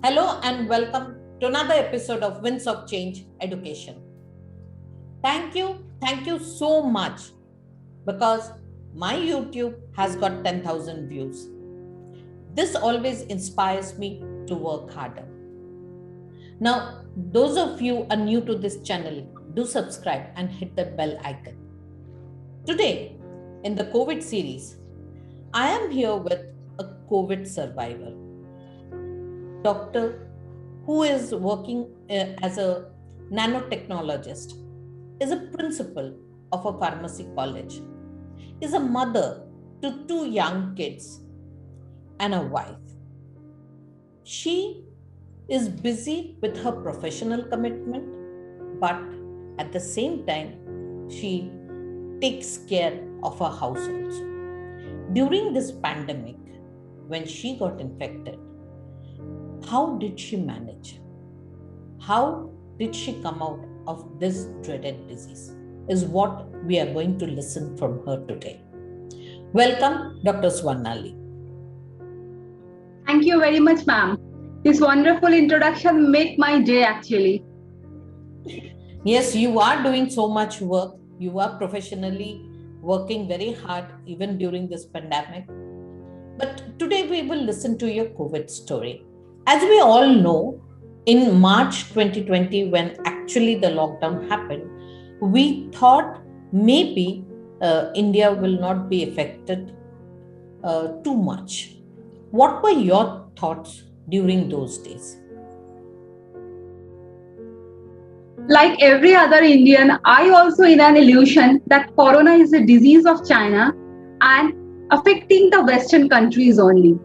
Hello and welcome to another episode of Winds of Change Education. Thank you so much because my YouTube has got 10,000 views. This always inspires me to work harder. Now, those of you are new to this channel, do subscribe and hit the bell icon. Today, in the COVID series, I am here with a COVID survivor, doctor who is working as a nanotechnologist, is a principal of a pharmacy college, is a mother to two young kids and a wife. She is busy with her professional commitment, but at the same time, she takes care of her house also. During this pandemic, when she got infected, how did she manage? How did she come out of this dreaded disease? Is what we are going to listen from her today. Welcome, Dr. Swarnali. Thank you very much, ma'am. This wonderful introduction made my day actually. Yes, you are doing so much work. You are professionally working very hard even during this pandemic. But today we will listen to your COVID story. As we all know, in March 2020, when actually the lockdown happened, we thought maybe India will not be affected too much. What were your thoughts during those days? Like every other Indian, I also in an illusion that corona is a disease of China and affecting the Western countries only.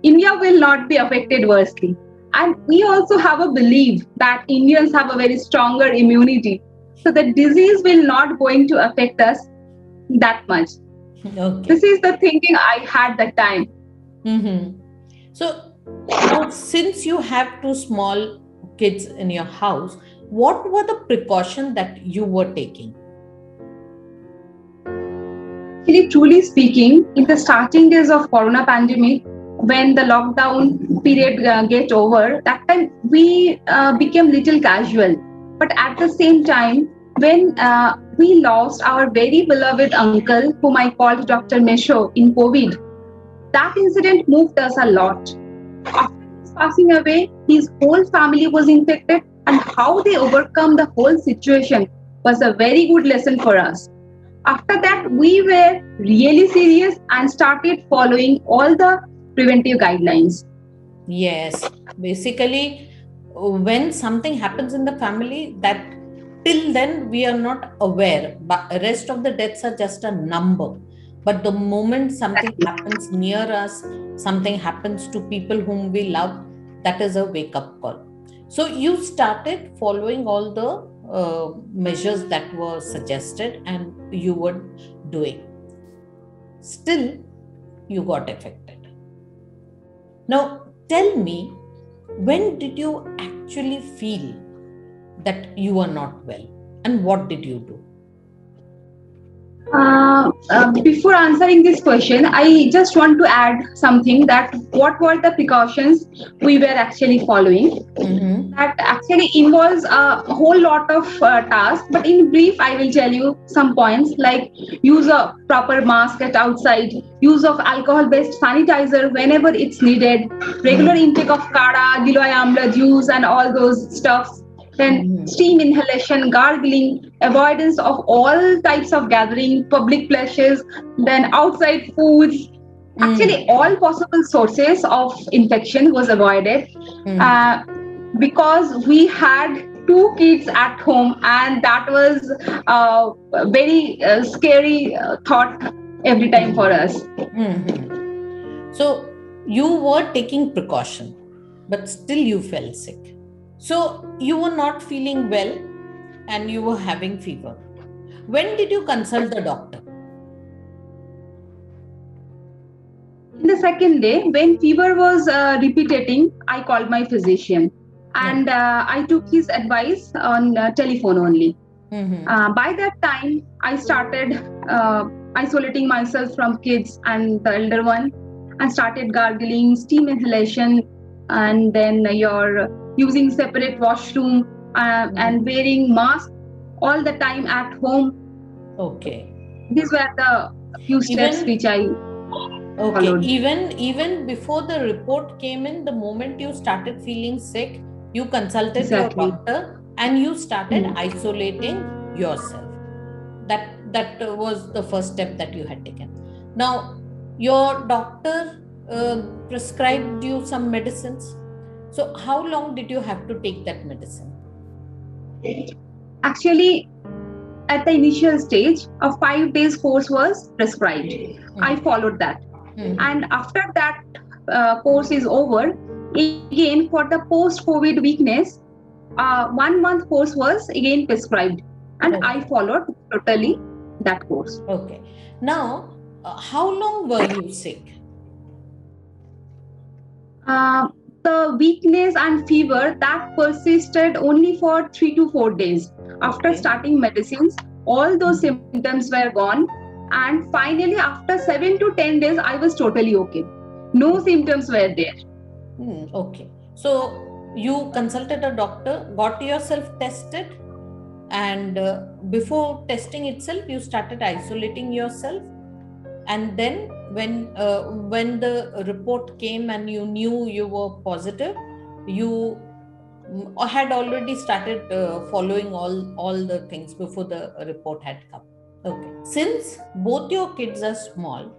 India will not be affected worstly. And we also have a belief that Indians have a very stronger immunity. So the disease will not going to affect us that much. Okay. This is the thinking I had that time. Mm-hmm. So now, since you have two small kids in your house, what were the precautions that you were taking? Actually, truly speaking, in the starting days of corona pandemic, when the lockdown period get over, that time we became little casual. But at the same time, when we lost our very beloved uncle, whom I called Dr. Mesho in COVID, that incident moved us a lot. After his passing away, his whole family was infected, and how they overcome the whole situation was a very good lesson for us. After that, we were really serious and started following all the preventive guidelines. Yes, basically, when something happens in the family, that till then we are not aware, but rest of the deaths are just a number. But the moment something happens near us, something happens to people whom we love, that is a wake up call. So you started following all the measures that were suggested and you were doing. Still, you got affected. Now, tell me, when did you actually feel that you are not well and what did you do? Before answering this question, I just want to add something that what were the precautions we were actually following. Mm-hmm. That actually involves a whole lot of tasks, but in brief, I will tell you some points like use of proper mask at outside, use of alcohol-based sanitizer whenever it's needed, regular intake of kada, giloy amla juice, and all those stuffs. Then steam inhalation, gargling, avoidance of all types of gathering, public places, then outside foods. Actually, all possible sources of infection was avoided because we had two kids at home, and that was a very scary thought every time for us. So you were taking precaution, but still you fell sick. So you were not feeling well and you were having fever. When did you consult the doctor? In the second day, when fever was repeating, I called my physician and I took his advice on telephone only. By that time, I started isolating myself from kids and the elder one and started gargling, steam inhalation, and then you're using separate washroom and wearing mask all the time at home. Okay. These were the few steps Even which I okay, followed. even before the report came in, the moment you started feeling sick, you consulted your Exactly. doctor and you started Hmm. isolating yourself. That was the first step that you had taken. Now, your doctor prescribed you some medicines. So, how long did you have to take that medicine? Actually, at the initial stage, a 5 days course was prescribed. I followed that. And after that course is over, again for the post-COVID weakness, 1 month course was again prescribed, and I Okay. followed totally that course. Okay. Now, how long were you sick? Uh, the weakness and fever that persisted only for 3 to 4 days. After Okay. starting medicines, all those symptoms were gone, and finally, after 7 to 10 days, I was totally okay. No symptoms were there. Okay. So you consulted a doctor, got yourself tested, and before testing itself, you started isolating yourself. And then when the report came and you knew you were positive, you had already started following all the things before the report had come. Okay. Since both your kids are small,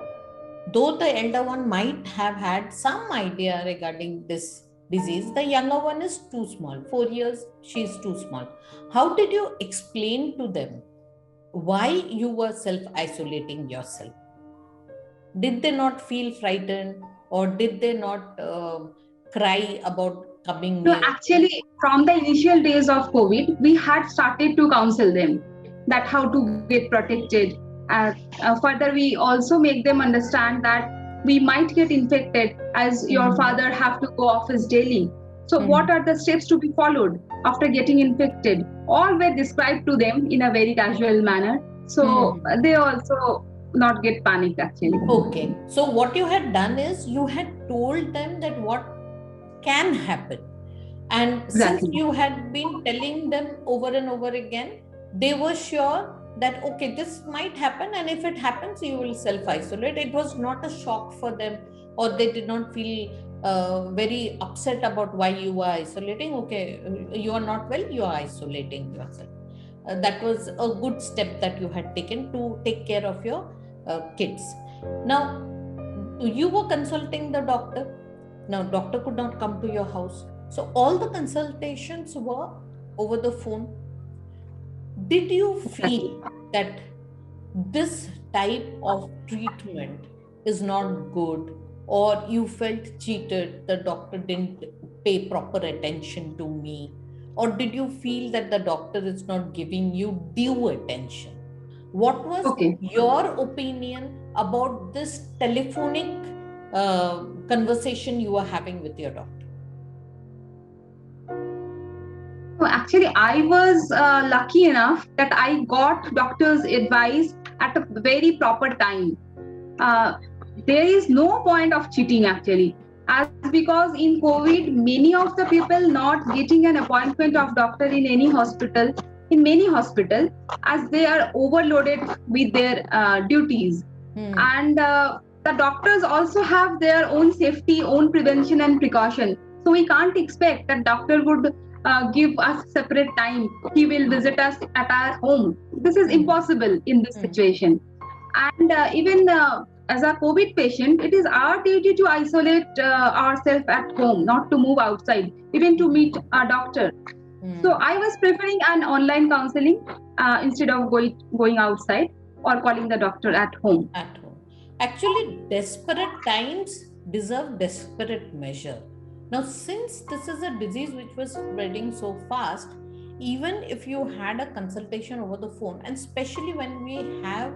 though the elder one might have had some idea regarding this disease, the younger one is too small. 4 years, she's too small. How did you explain to them why you were self isolating yourself? Did they not feel frightened, or did they not cry about coming No, near you? actually, from the initial days of COVID, we had started to counsel them that how to get protected. Further, we also make them understand that we might get infected as your father have to go office daily. So, what are the steps to be followed after getting infected? All were described to them in a very casual manner. So they also not get panicked actually. Okay. So what you had done is you had told them that what can happen. And since Exactly. you had been telling them over and over again, they were sure that, okay, this might happen. And if it happens, you will self isolate. It was not a shock for them, or they did not feel very upset about why you are isolating. Okay, you are not well, you are isolating yourself. That was a good step that you had taken to take care of your kids. Now, you were consulting the doctor. Now, doctor could not come to your house, so all the consultations were over the phone. Did you feel Exactly. that this type of treatment is not good, or you felt cheated, the doctor didn't pay proper attention to me, or did you feel that the doctor is not giving you due attention? What was Okay. your opinion about this telephonic conversation you were having with your doctor? No, actually, I was lucky enough that I got doctor's advice at a very proper time. Uh, there is no point of cheating actually, as because in COVID, many of the people not getting an appointment of doctor in any hospital, in many hospital, as they are overloaded with their duties, and the doctors also have their own safety, own prevention and precaution. So we can't expect that doctor would give us separate time. He will visit us at our home. This is impossible in this situation. And even as a COVID patient, it is our duty to isolate ourselves at home, not to move outside, even to meet a doctor. So I was preferring an online counseling instead of going outside or calling the doctor at home. At home. Actually, desperate times deserve desperate measure. Now, since this is a disease which was spreading so fast, even if you had a consultation over the phone, and especially when we have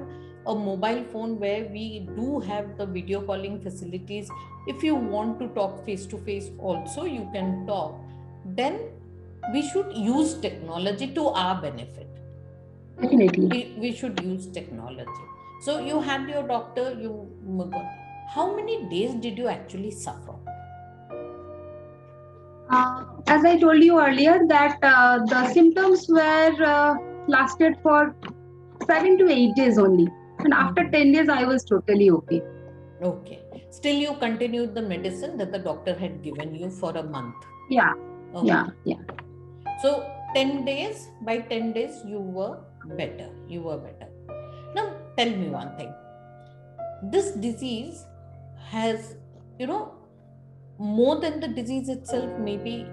a mobile phone where we do have the video calling facilities, if you want to talk face to face, also you can talk, then we should use technology to our benefit. Definitely. We should use technology. So you had your doctor, how many days did you actually suffer? As I told you earlier, that the symptoms were lasted for 7 to 8 days only, and after Mhm. 10 days, I was totally okay. Okay. Still, you continued the medicine that the doctor had given you for a month. Yeah, yeah, Okay. yeah. So 10 days, by 10 days, you were better. You were better. Now, tell me one thing. This disease has, you know, more than the disease itself, maybe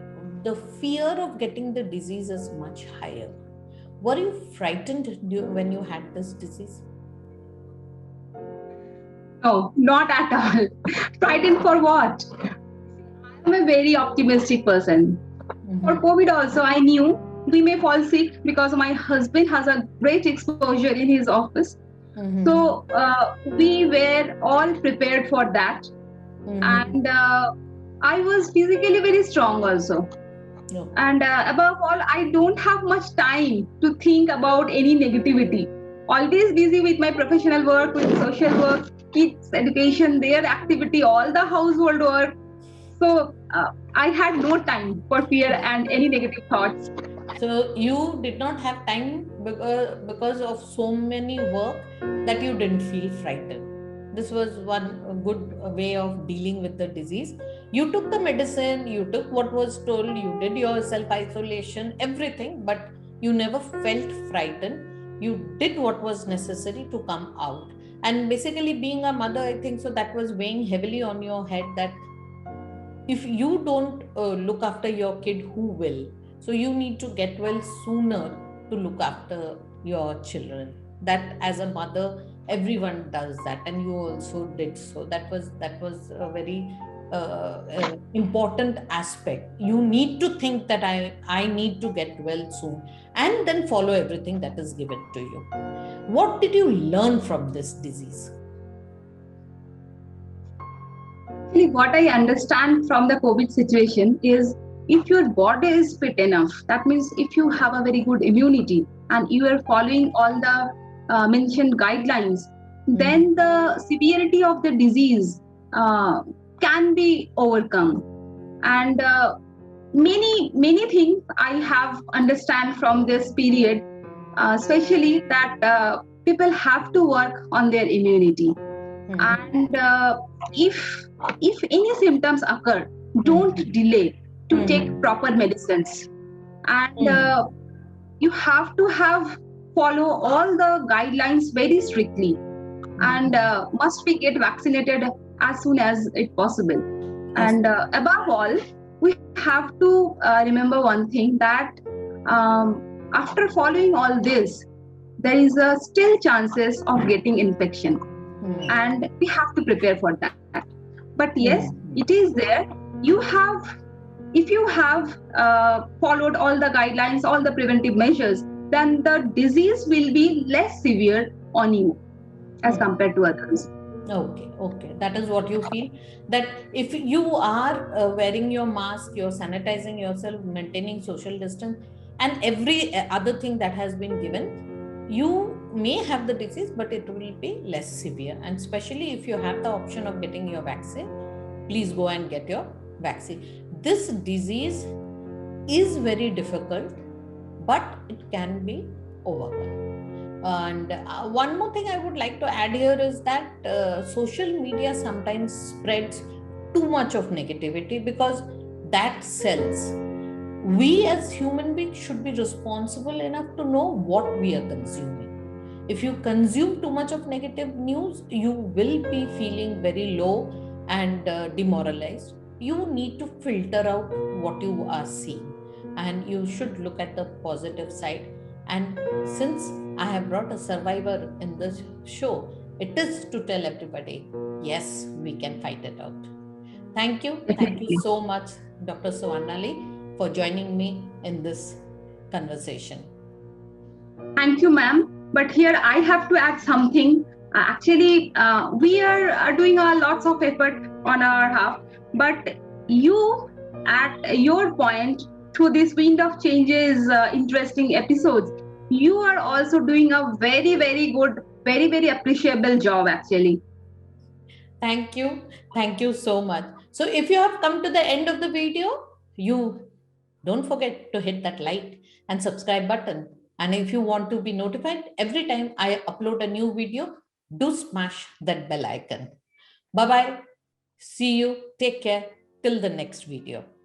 the fear of getting the disease is much higher. Were you frightened when you had this disease? No, not at all. Frightened for what? I'm a very optimistic person. For Mm-hmm. COVID also, I knew we may fall sick because my husband has a great exposure in his office. Mm-hmm. So we were all prepared for that. And Mm-hmm. I was physically very strong also. Okay. And above all, I don't have much time to think about any negativity. Always busy with my professional work, with social work, kids' education, their activity, all the household work. So I had no time for fear and any negative thoughts. So you did not have time because of so many work that you didn't feel frightened. This was one good way of dealing with the disease. You took the medicine, you took what was told, you did your self isolation, everything, but you never felt frightened. You did what was necessary to come out. And basically, being a mother, I think so that was weighing heavily on your head that if you don't look after your kid, who will? So you need to get well sooner to look after your children. That as a mother, everyone does that, and you also did so. That was a very important aspect. You need to think that I need to get well soon, and then follow everything that is given to you. What did you learn from this disease? Actually, what I understand from the COVID situation is if your body is fit enough, that means if you have a very good immunity and you are following all the mentioned guidelines, then Mm-hmm. the severity of the disease uh, can be overcome. And many things I have understand from this period, especially that people have to work on their immunity. Mm-hmm. And if any symptoms occur, don't delay to take Mm-hmm. proper medicines. And Mm-hmm. you have to have follow all the guidelines very strictly, and Mm-hmm. must be get vaccinated as soon as it possible. As And above all, we have to remember one thing, that um, after following all this, there is still chances of getting infection, mm, and we have to prepare for that. But yes, it mm, is there. You have, if you have followed all the guidelines, all the preventive measures, then the disease will be less severe on you as mm. compared to others. Okay, okay. That is what you feel. That if you are wearing your mask, you're sanitizing yourself, maintaining social distance, and every other thing that has been given, you may have the disease, but it will be less severe. And especially if you have the option of getting your vaccine, please go and get your vaccine. This disease is very difficult, but it can be overcome. And one more thing I would like to add here is that social media sometimes spreads too much of negativity because that sells. We as human beings should be responsible enough to know what we are consuming. If you consume too much of negative news, you will be feeling very low and demoralized. You need to filter out what you are seeing, and you should look at the positive side. And since I have brought a survivor in this show, it is to tell everybody, yes, we can fight it out. Thank you. Thank you Definitely. so much, Dr. Sawannali, for joining me in this conversation. Thank you, ma'am. But here I have to add something. Actually, we are doing a lots of effort on our half, but you, at your point, through this Wind of Changes interesting episodes, you are also doing a very good, very appreciable job. Actually, Thank you. Thank you so much. So, if you have come to the end of the video, you don't forget to hit that like and subscribe button. And if you want to be notified every time I upload a new video, do smash that bell icon. Bye bye. See you. Take care. Till the next video.